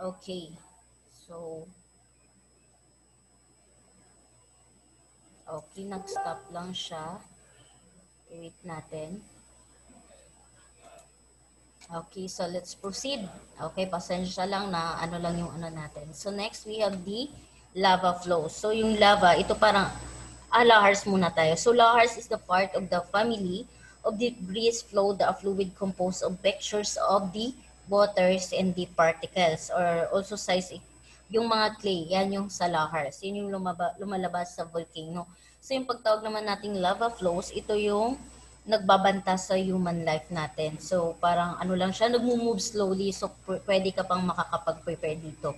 Okay. So, okay, nag-stop lang siya. Wait natin. Okay, so let's proceed. Okay, pasensya lang na ano lang yung ano natin. So next we have the lava flow. So yung lava, ito parang lahars muna tayo. So lahars is the part of the family of the breeze flow, the fluid composed of mixtures of the waters and the particles or also size yung mga clay, yan yung sa lahars. Yun yung lumalabas sa volcano. So yung pagtawag naman nating lava flows, ito yung nagbabanta sa human life natin. So, parang ano lang siya, nagmo-move slowly. So, pwede ka pang makakapag-prepare dito.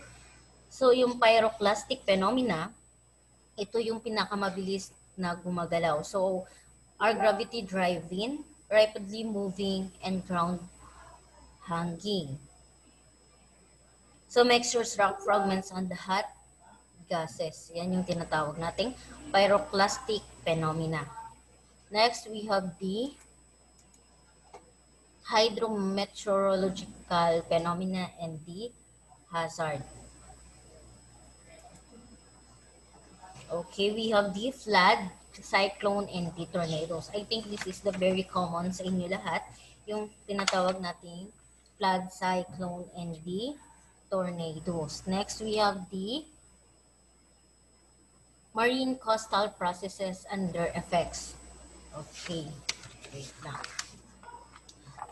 So, yung pyroclastic phenomena, ito yung pinakamabilis na gumagalaw. So, our gravity driving, rapidly moving, and ground hanging. So, mixtures, rock fragments, and hot gases. Yan yung tinatawag nating pyroclastic phenomena. Next, we have the hydrometeorological phenomena and the hazard. Okay, we have the flood, cyclone, and the tornadoes. I think this is the very common sa inyo lahat, yung tinatawag nating flood, cyclone, and the tornadoes. Next, we have the marine coastal processes and their effects. Okay, wait lang.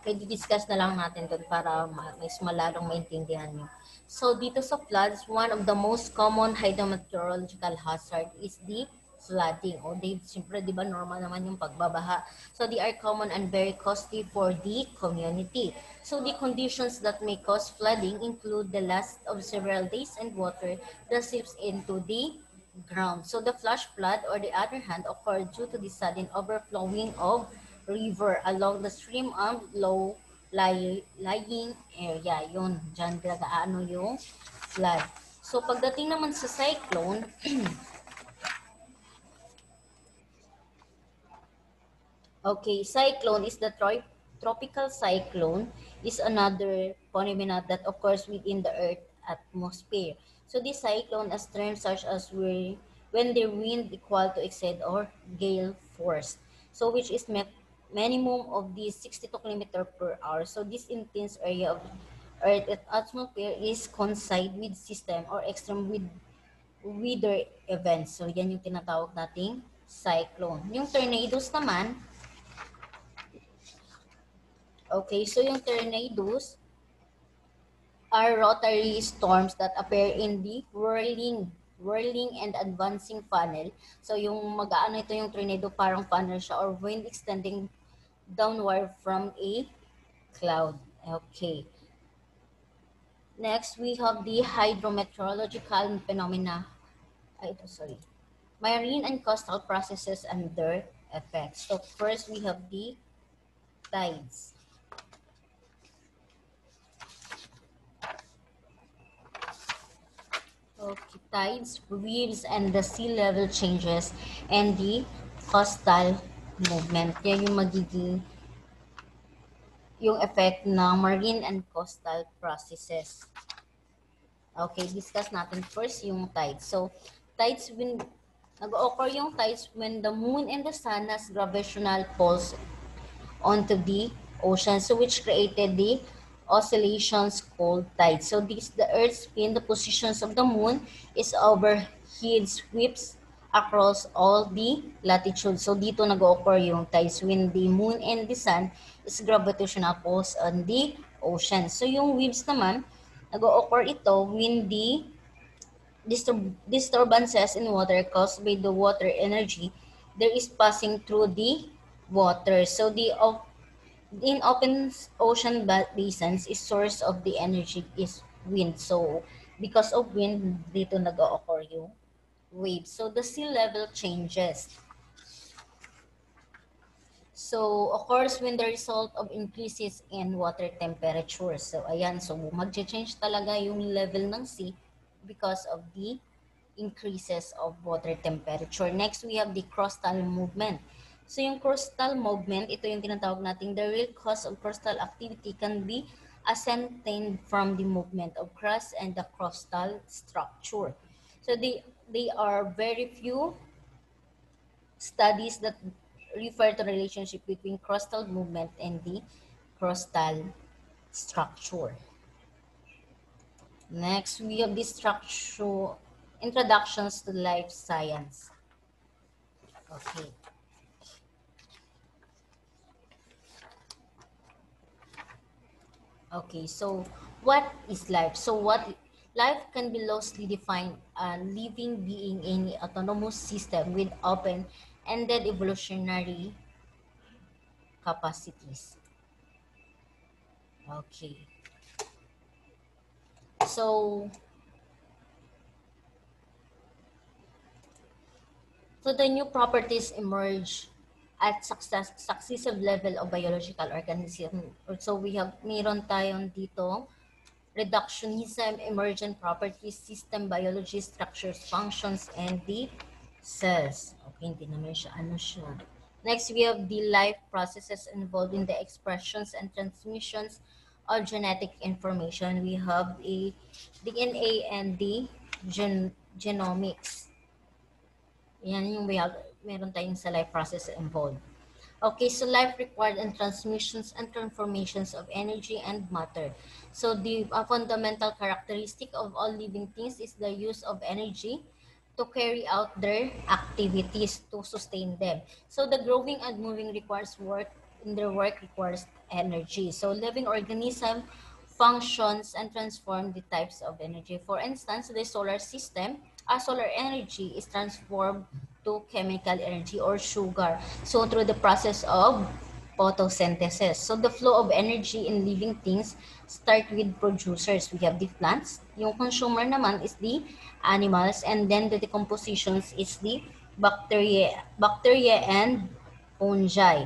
Pwede discuss na lang natin doon para mas malalong maintindihan nyo. So, dito sa floods, one of the most common hydrometeorological hazard is the flooding. O, siyempre, di ba, normal naman yung pagbabaha. So, they are common and very costly for the community. So, the conditions that may cause flooding include the loss of several days and water that seeps into the ground. So, the flash flood, or the other hand, occurred due to the sudden overflowing of river along the stream of lying area. Yun, dyan ano yung flood. So, pagdating naman sa cyclone, okay, cyclone is the tropical cyclone is another phenomena that occurs within the Earth atmosphere. So, this cyclone as terms such as when the wind equal to exceed or gale force. So, which is minimum of the 62 km per hour. So, this intense area of Earth atmosphere is coincide with system or extreme with weather events. So, yan yung tinatawag nating cyclone. Yung tornadoes naman, okay, so yung tornadoes are rotary storms that appear in the whirling and advancing funnel. So yung mag-aano ito yung tornado parang funnel siya or wind extending downward from a cloud. Okay. Next, we have the hydrometeorological phenomena. Sorry. Marine and coastal processes and their effects. So first, we have the tides. Okay, tides, waves, and the sea level changes and the coastal movement. Yan yung magiging yung effect ng marine and coastal processes. Okay, discuss natin first yung tides. So, tides when nag-occur yung tides when the moon and the sun has gravitational pulse onto the ocean, so which created the oscillations called tides. So this the Earth's spin, the positions of the moon is overhead sweeps across all the latitudes. So dito nag-occur yung tides when the moon and the sun is gravitational pulse on the ocean. So yung waves naman, nag-occur ito when the disturbances in water caused by the water energy there is passing through the water. So in open ocean basins is source of the energy is wind. So because of wind dito nag-occur yung waves. So the sea level changes. So occurs when the result of increases in water temperature. So ayan, so mag-change talaga yung level ng sea because of the increases of water temperature. Next, we have the coastal movement. So yung coastal movement, ito yung tinatawag natin, the real cause of coastal activity can be ascertained from the movement of crust and the crustal structure. So they are very few studies that refer to the relationship between crustal movement and the crustal structure. Next, we have the structure introductions to life science. Okay. Okay, so what is life? So what life can be loosely defined a living being in an autonomous system with open-ended evolutionary capacities. Okay. So the new properties emerge at successive level of biological organism. So we have meron tayong dito reductionism, emergent properties, system biology, structures, functions, and the cells. Okay, hindi naman siya, ano siya. Next, we have the life processes involved in the expressions and transmissions of genetic information. We have a DNA and the genomics. Yan yung meron tayong sa life process involved. Okay, so life required and transmissions and transformations of energy and matter. So the fundamental characteristic of all living things is the use of energy to carry out their activities to sustain them. So the growing and moving requires work, and their work requires energy. So living organism functions and transform the types of energy. For instance, the solar system, solar energy is transformed to chemical energy or sugar. So through the process of photosynthesis. So the flow of energy in living things start with producers. We have the plants. Yung consumer naman is the animals, and then the decompositions is the bacteria and fungi.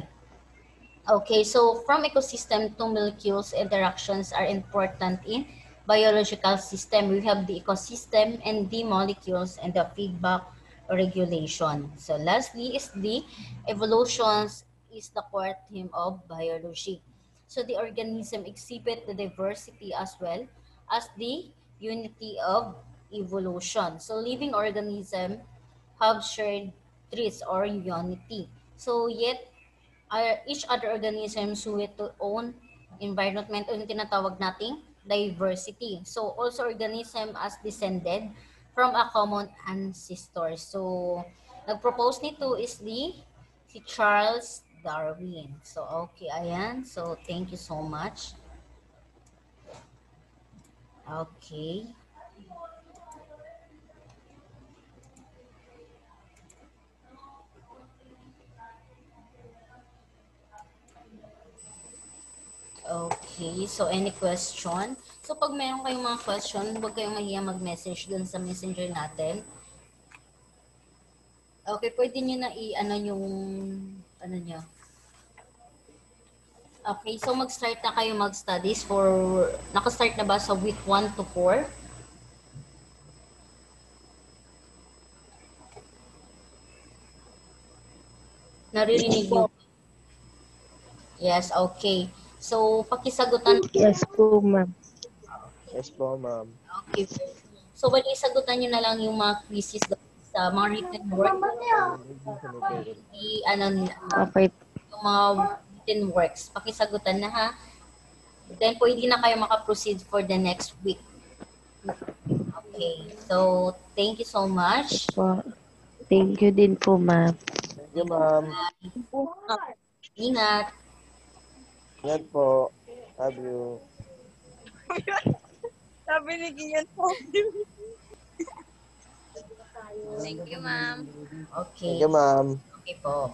Okay, so from ecosystem to molecules, interactions are important in biological system. We have the ecosystem and the molecules and the feedback regulation. So lastly is the evolutions is the core theme of biology. So the organism exhibit the diversity as well as the unity of evolution. So living organism have shared traits or unity. So yet each other organisms with their own environment o yung tinatawag nating diversity. So also organism as descended from a common ancestor. So nag-propose nito is si Charles Darwin. So okay, ayan. So thank you so much. Okay. Okay, so any question? So pag meron kayong mga question, huwag kayong mahiya mag-message dun sa messenger natin. Okay, pwede nyo na i-ano yung, ano nyo. Okay, so mag-start na kayo mag-studies for, naka-start na ba sa week 1 to 4? Naririnig nyo? Yes, okay. So, pakisagutan. Yes po, ma'am. Yes po, ma'am. Okay. So, bali, sagutan nyo na lang yung mga quizzes sa mga written work. Okay. Yung mga written works. Pakisagutan na ha. Then, pwede na kayo makaproceed for the next week. Okay. So, thank you so much. Po. Thank you din po, ma'am. Thank you, ma'am. Ingat. Ingat po. Love you. Sabi ni Kian po. Thank you, ma'am. Okay. Thank you, ma'am. Okay po.